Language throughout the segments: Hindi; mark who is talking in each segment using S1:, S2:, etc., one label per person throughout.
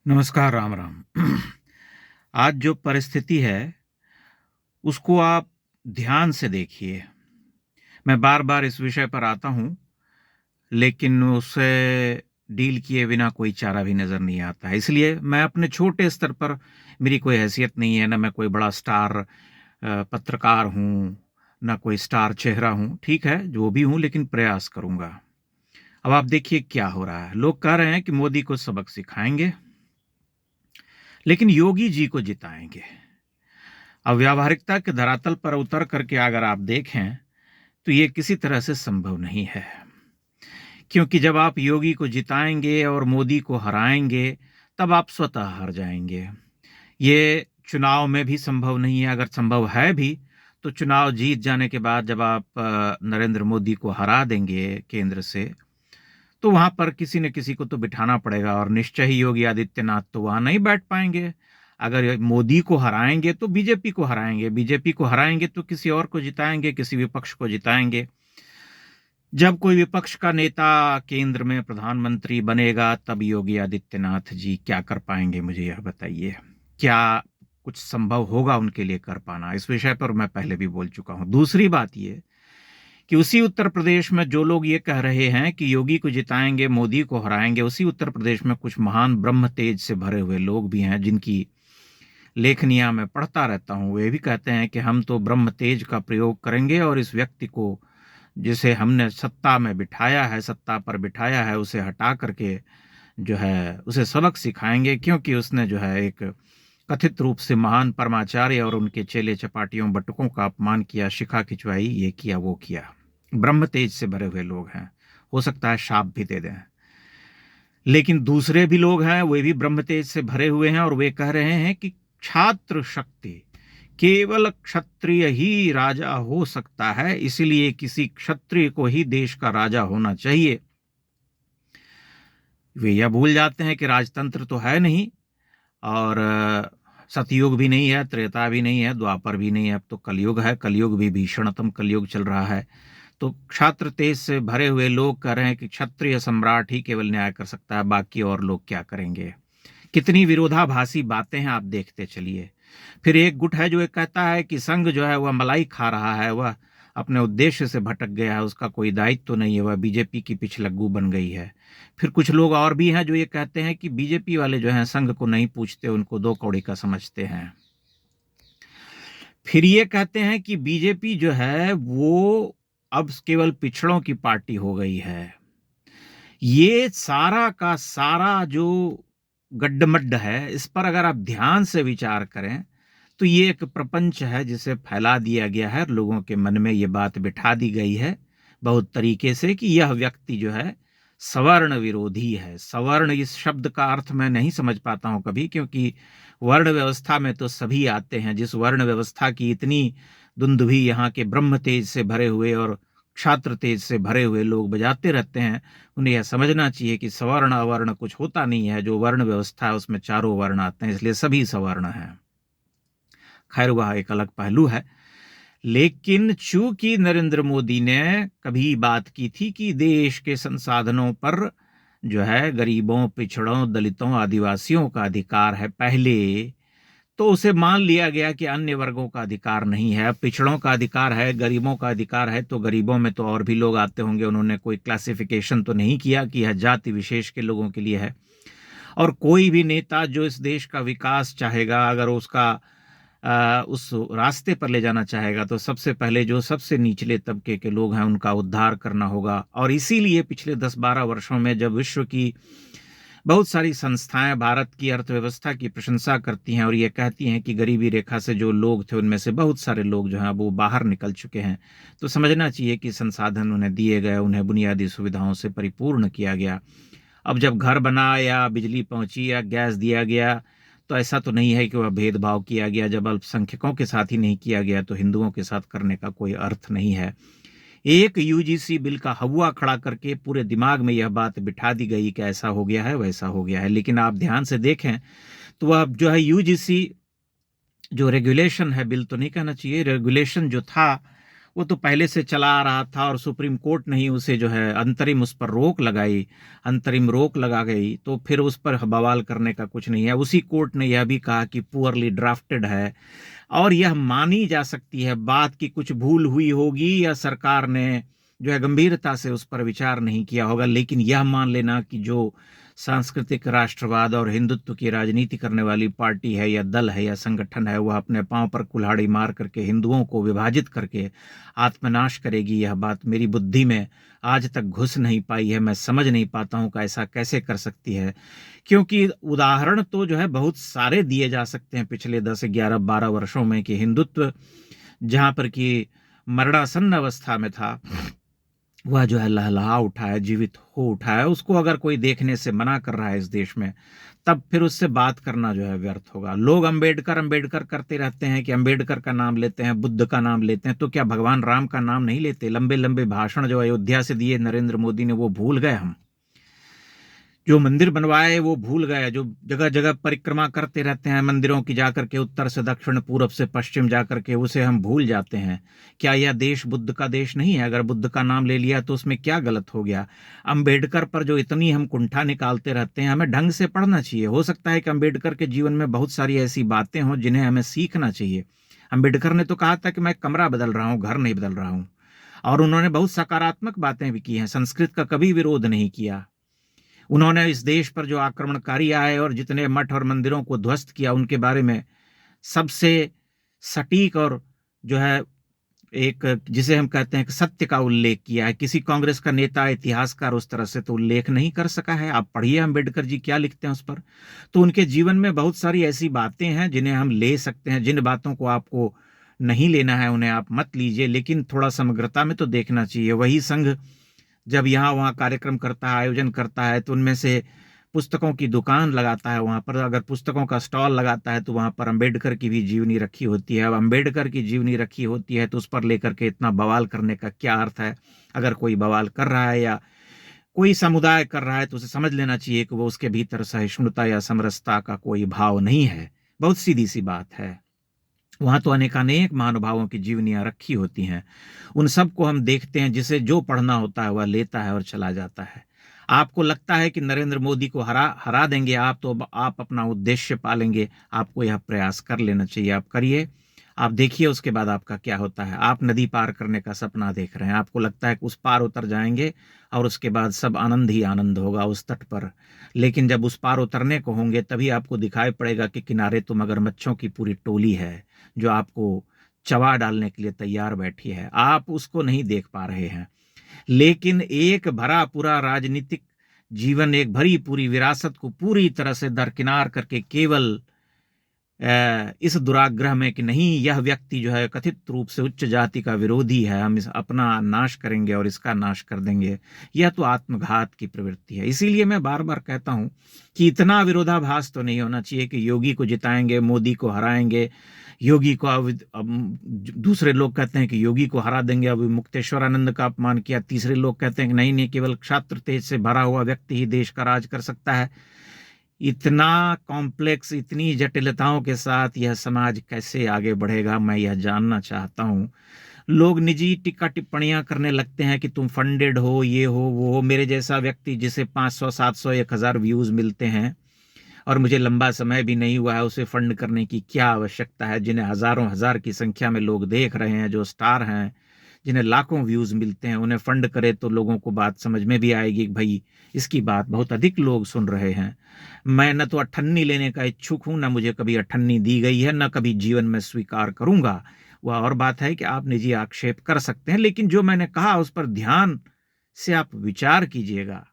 S1: नमस्कार, राम राम। आज जो परिस्थिति है, उसको आप ध्यान से देखिए। मैं बार-बार इस विषय पर आता हूँ, लेकिन उससे डील किए बिना कोई चारा भी नज़र नहीं आता है। इसलिए मैं अपने छोटे स्तर पर मेरी कोई हैसियत नहीं है, ना मैं कोई बड़ा स्टार पत्रकार हूँ, ना कोई स्टार चेहरा हूँ। ठीक है, जो भी हूँ, लेकिन प्रयास करूँगा। अब आप देखिए क्या हो रहा है। लोग कह रहे हैं कि मोदी को सबक सिखाएँगे, लेकिन योगी जी को जिताएँगे। अब व्यावहारिकता के धरातल पर उतर करके अगर आप देखें, तो ये किसी तरह से संभव नहीं है। क्योंकि जब आप योगी को जिताएँगे और मोदी को हराएँगे, तब आप स्वतः हार जाएँगे। ये चुनाव में भी संभव नहीं है, अगर संभव है भी, तो चुनाव जीत जाने के बाद जब आप नरेंद्र मोदी को हरा देंगे केंद्र से, तो वहाँ पर किसी न किसी को तो बिठाना पड़ेगा और निश्चय ही योगी आदित्यनाथ तो वहाँ नहीं बैठ पाएँगे। अगर ये मोदी को हराएँगे तो बीजेपी को हराएँगे, बीजेपी को हराएँगे तो किसी और को जिताएँगे, किसी विपक्ष को जिताएँगे। जब कोई विपक्ष का नेता केंद्र में प्रधानमंत्री बनेगा, तब योगी आदित्यनाथ जी क्या कर पाएँगे, मुझे यह बताइए? क्या कुछ संभव होगा उनके लिए कर पाना? इस विषय पर मैं पहले भी बोल चुका हूँ। दूसरी बात ये कि उसी उत्तर प्रदेश में जो लोग ये कह रहे हैं कि योगी को जिताएँगे, मोदी को हराएँगे, उसी उत्तर प्रदेश में कुछ महान ब्रह्म तेज से भरे हुए लोग भी हैं, जिनकी लेखनियाँ मैं पढ़ता रहता हूँ। वे भी कहते हैं कि हम तो ब्रह्म तेज का प्रयोग करेंगे और इस व्यक्ति को, जिसे हमने सत्ता में बिठाया है, सत्ता पर बिठाया है, उसे हटा करके जो है, उसे सबक सिखाएँगे, क्योंकि उसने जो है एक कथित रूप से महान परमाचार्य और उनके चेले-चपाटियों, बटुकों का अपमान किया, शिखा खिंचवाई, ये किया, वो किया। ब्रह्म तेज से भरे हुए लोग हैं। हो सकता है शाप भी दे दें। लेकिन दूसरे भी लोग हैं, वे भी ब्रह्म तेज से भरे हुए हैं और वे कह रहे हैं कि छात्र शक्ति, केवल क्षत्रिय ही राजा हो सकता है, इसलिए किसी क्षत्रिय को ही देश का राजा होना चाहिए। वे यह भूल जाते हैं कि राजतंत्र तो है नहीं और सतयुग भी नहीं है, त्रेता भी नहीं है, द्वापर भी नहीं है, अब तो कलयुग है। कलयुग भी भीषणतम कलयुग चल रहा है। तो क्षात्र तेज से भरे हुए लोग कह रहे हैं कि क्षत्रिय सम्राट ही केवल न्याय कर सकता है, बाकी और लोग क्या करेंगे। कितनी विरोधाभासी बातें हैं, आप देखते चलिए। फिर एक गुट है जो ये कहता है कि संघ जो है वह मलाई खा रहा है, वह अपने उद्देश्य से भटक गया है, उसका कोई दायित्व तो नहीं है, वह बीजेपी की पिछलग्गू बन गई है। फिर कुछ लोग और भी हैं जो ये कहते हैं कि बीजेपी वाले जो हैं संघ को नहीं पूछते, उनको दो कौड़ी का समझते हैं। फिर ये कहते हैं कि बीजेपी जो है वो अब केवल पिछड़ों की पार्टी हो गई है। ये सारा का सारा जो गड्ढमड्ढ है, इस पर अगर आप ध्यान से विचार करें, तो ये एक प्रपंच है जिसे फैला दिया गया है, लोगों के मन में ये बात बिठा दी गई है बहुत तरीके से कि यह व्यक्ति जो है सवर्ण विरोधी है। सवर्ण इस शब्द का अर्थ मैं नहीं समझ पाता हूं कभी, क्योंकि वर्ण व्यवस्था में तो सभी आते हैं। जिस वर्ण व्यवस्था की इतनी दुंदुभी यहाँ के ब्रह्म तेज से भरे हुए और क्षात्र तेज से भरे हुए लोग बजाते रहते हैं, उन्हें यह समझना चाहिए कि सवर्ण अवर्ण कुछ होता नहीं है। जो वर्ण व्यवस्था है उसमें चारों वर्ण आते हैं, इसलिए सभी सवर्ण हैं। खैर, वह एक अलग पहलू है। लेकिन चूंकि नरेंद्र मोदी ने कभी बात की थी कि देश के संसाधनों पर जो है गरीबों, पिछड़ों, दलितों, आदिवासियों का अधिकार है पहले, तो उसे मान लिया गया कि अन्य वर्गों का अधिकार नहीं है। अब पिछड़ों का अधिकार है, गरीबों का अधिकार है, तो गरीबों में तो और भी लोग आते होंगे। उन्होंने कोई क्लासिफिकेशन तो नहीं किया कि यह जाति विशेष के लोगों के लिए है। और कोई भी नेता जो इस देश का विकास चाहेगा, अगर उसका उस रास्ते पर ले जाना चाहेगा, तो सबसे पहले जो सबसे निचले तबके के लोग हैं उनका उद्धार करना होगा। और इसीलिए पिछले 10-12 वर्षों में जब विश्व की बहुत सारी संस्थाएं भारत की अर्थव्यवस्था की प्रशंसा करती हैं और ये कहती हैं कि गरीबी रेखा से जो लोग थे उनमें से बहुत सारे लोग जो हैं वो बाहर निकल चुके हैं, तो समझना चाहिए कि संसाधन उन्हें दिए गए, उन्हें बुनियादी सुविधाओं से परिपूर्ण किया गया। अब जब घर बना या बिजली पहुंची या गैस दिया गया, तो ऐसा तो नहीं है कि वह भेदभाव किया गया। जब अल्पसंख्यकों के साथ ही नहीं किया गया, तो हिंदुओं के साथ करने का कोई अर्थ नहीं है। एक यूजीसी बिल का हवा खड़ा करके पूरे दिमाग में यह बात बिठा दी गई कि ऐसा हो गया है, वैसा हो गया है। लेकिन आप ध्यान से देखें तो वह जो है यूजीसी जो रेगुलेशन है, बिल तो नहीं कहना चाहिए, रेगुलेशन जो था, वो तो पहले से चला आ रहा था और सुप्रीम कोर्ट ने ही उसे जो है अंतरिम उस पर रोक लगाई, अंतरिम रोक लगा गई, तो फिर उस पर बवाल करने का कुछ नहीं है। उसी कोर्ट ने यह भी कहा कि पुअरली ड्राफ्टेड है और यह मानी जा सकती है बात कि कुछ भूल हुई होगी या सरकार ने जो है गंभीरता से उस पर विचार नहीं किया होगा, लेकिन यह मान लेना कि जो सांस्कृतिक राष्ट्रवाद और हिंदुत्व की राजनीति करने वाली पार्टी है या दल है या संगठन है, वह अपने पांव पर कुल्हाड़ी मार करके हिंदुओं को विभाजित करके आत्मनाश करेगी, यह बात मेरी बुद्धि में आज तक घुस नहीं पाई है। मैं समझ नहीं पाता हूं कि ऐसा कैसे कर सकती है, क्योंकि उदाहरण तो जो है बहुत सारे दिए जा सकते हैं पिछले 10, 11, 12 वर्षों में कि हिंदुत्व जहां पर कि मरणासन्न अवस्था में था, वह जो है लहलहा उठा है, जीवित हो उठा है। उसको अगर कोई देखने से मना कर रहा है इस देश में, तब फिर उससे बात करना जो है व्यर्थ होगा। लोग अंबेडकर अंबेडकर करते रहते हैं कि अंबेडकर का नाम लेते हैं, बुद्ध का नाम लेते हैं, तो क्या भगवान राम का नाम नहीं लेते? लंबे लंबे भाषण जो अयोध्या से दिए नरेंद्र मोदी ने, वो भूल गए हम? जो मंदिर बनवाए वो भूल गए? जो जगह जगह परिक्रमा करते रहते हैं मंदिरों की जाकर के, उत्तर से दक्षिण, पूरब से पश्चिम जाकर के, उसे हम भूल जाते हैं? क्या यह देश बुद्ध का देश नहीं है? अगर बुद्ध का नाम ले लिया तो उसमें क्या गलत हो गया? अंबेडकर पर जो इतनी हम कुंठा निकालते रहते हैं, हमें ढंग से पढ़ना चाहिए। हो सकता है कि अंबेडकर के जीवन में बहुत सारी ऐसी बातें हों जिन्हें हमें सीखना चाहिए। अंबेडकर ने तो कहा था कि मैं कमरा बदल रहा हूं, घर नहीं बदल रहा हूं, और उन्होंने बहुत सकारात्मक बातें भी की हैं, संस्कृत का कभी विरोध नहीं किया। उन्होंने इस देश पर जो आक्रमणकारी आए और जितने मठ और मंदिरों को ध्वस्त किया, उनके बारे में सबसे सटीक और जो है एक जिसे हम कहते हैं कि सत्य का उल्लेख किया है। किसी कांग्रेस का नेता, इतिहासकार उस तरह से तो उल्लेख नहीं कर सका है। आप पढ़िए अंबेडकर जी क्या लिखते हैं उस पर। तो उनके जीवन में बहुत सारी ऐसी बातें हैं जिन्हें हम ले सकते हैं। जिन बातों को आपको नहीं लेना है उन्हें आप मत लीजिए, लेकिन थोड़ा समग्रता में तो देखना चाहिए। वही संघ जब यहाँ वहाँ कार्यक्रम करता है, आयोजन करता है, तो उनमें से पुस्तकों की दुकान लगाता है, वहाँ पर अगर पुस्तकों का स्टॉल लगाता है तो वहाँ पर अंबेडकर की भी जीवनी रखी होती है। अब अंबेडकर की जीवनी रखी होती है तो उस पर लेकर के इतना बवाल करने का क्या अर्थ है? अगर कोई बवाल कर रहा है या कोई समुदाय कर रहा है तो उसे समझ लेना चाहिए कि वो उसके भीतर सहिष्णुता या समरसता का कोई भाव नहीं है। बहुत सीधी सी बात है। वहां तो अनेकानेक महानुभावों की जीवनियां रखी होती हैं, उन सबको हम देखते हैं। जिसे जो पढ़ना होता है वह लेता है और चला जाता है। आपको लगता है कि नरेंद्र मोदी को हरा देंगे आप, तो आप अपना उद्देश्य पालेंगे। आपको यह प्रयास कर लेना चाहिए, आप करिए, आप देखिए उसके बाद आपका क्या होता है। आप नदी पार करने का सपना देख रहे हैं, आपको लगता है कि उस पार उतर जाएंगे और उसके बाद सब आनंद ही आनंद होगा उस तट पर। लेकिन जब उस पार उतरने को होंगे तभी आपको दिखाई पड़ेगा कि किनारे तो मगरमच्छों की पूरी टोली है जो आपको चबा डालने के लिए तैयार बैठी है। आप उसको नहीं देख पा रहे हैं। लेकिन एक भरा पूरा राजनीतिक जीवन, एक भरी पूरी विरासत को पूरी तरह से दरकिनार करके केवल इस दुराग्रह में कि नहीं, यह व्यक्ति जो है कथित रूप से उच्च जाति का विरोधी है, हम इस अपना नाश करेंगे और इसका नाश कर देंगे, यह तो आत्मघात की प्रवृत्ति है। इसीलिए मैं बार बार कहता हूं कि इतना विरोधाभास तो नहीं होना चाहिए कि योगी को जिताएंगे, मोदी को हराएंगे, योगी को अब दूसरे लोग कहते हैं कि योगी को हरा देंगे। अभी मुक्तेश्वरानंद का अपमान किया, तीसरे लोग कहते हैं कि नहीं नहीं, केवल क्षात्र तेज से भरा हुआ व्यक्ति ही देश का राज कर सकता है। इतना कॉम्प्लेक्स, इतनी जटिलताओं के साथ यह समाज कैसे आगे बढ़ेगा, मैं यह जानना चाहता हूं। लोग निजी टिक्का टिप्पणियां करने लगते हैं कि तुम फंडेड हो, ये हो वो हो। मेरे जैसा व्यक्ति जिसे 500, 700, 1000 व्यूज मिलते हैं और मुझे लंबा समय भी नहीं हुआ है, उसे फंड करने की क्या आवश्यकता है? जिन्हें हजारों हजार की संख्या में लोग देख रहे हैं, जो स्टार हैं, जिन्हें लाखों व्यूज मिलते हैं, उन्हें फंड करे तो लोगों को बात समझ में भी आएगी कि भाई इसकी बात बहुत अधिक लोग सुन रहे हैं। मैं न तो अठन्नी लेने का इच्छुक हूं, न मुझे कभी अठन्नी दी गई है, न कभी जीवन में स्वीकार करूंगा। वह और बात है कि आप निजी आक्षेप कर सकते हैं, लेकिन जो मैंने कहा उस पर ध्यान से आप विचार कीजिएगा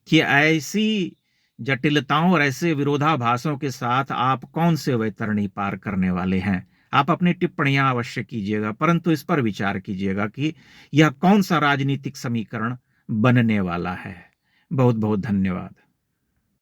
S1: कि ऐसी जटिलताओं और ऐसे विरोधाभासों के साथ आप कौन से वैतरणी पार करने वाले हैं। आप अपनी टिप्पणियां अवश्य कीजिएगा, परंतु इस पर विचार कीजिएगा कि यह कौन सा राजनीतिक समीकरण बनने वाला है। बहुत बहुत धन्यवाद।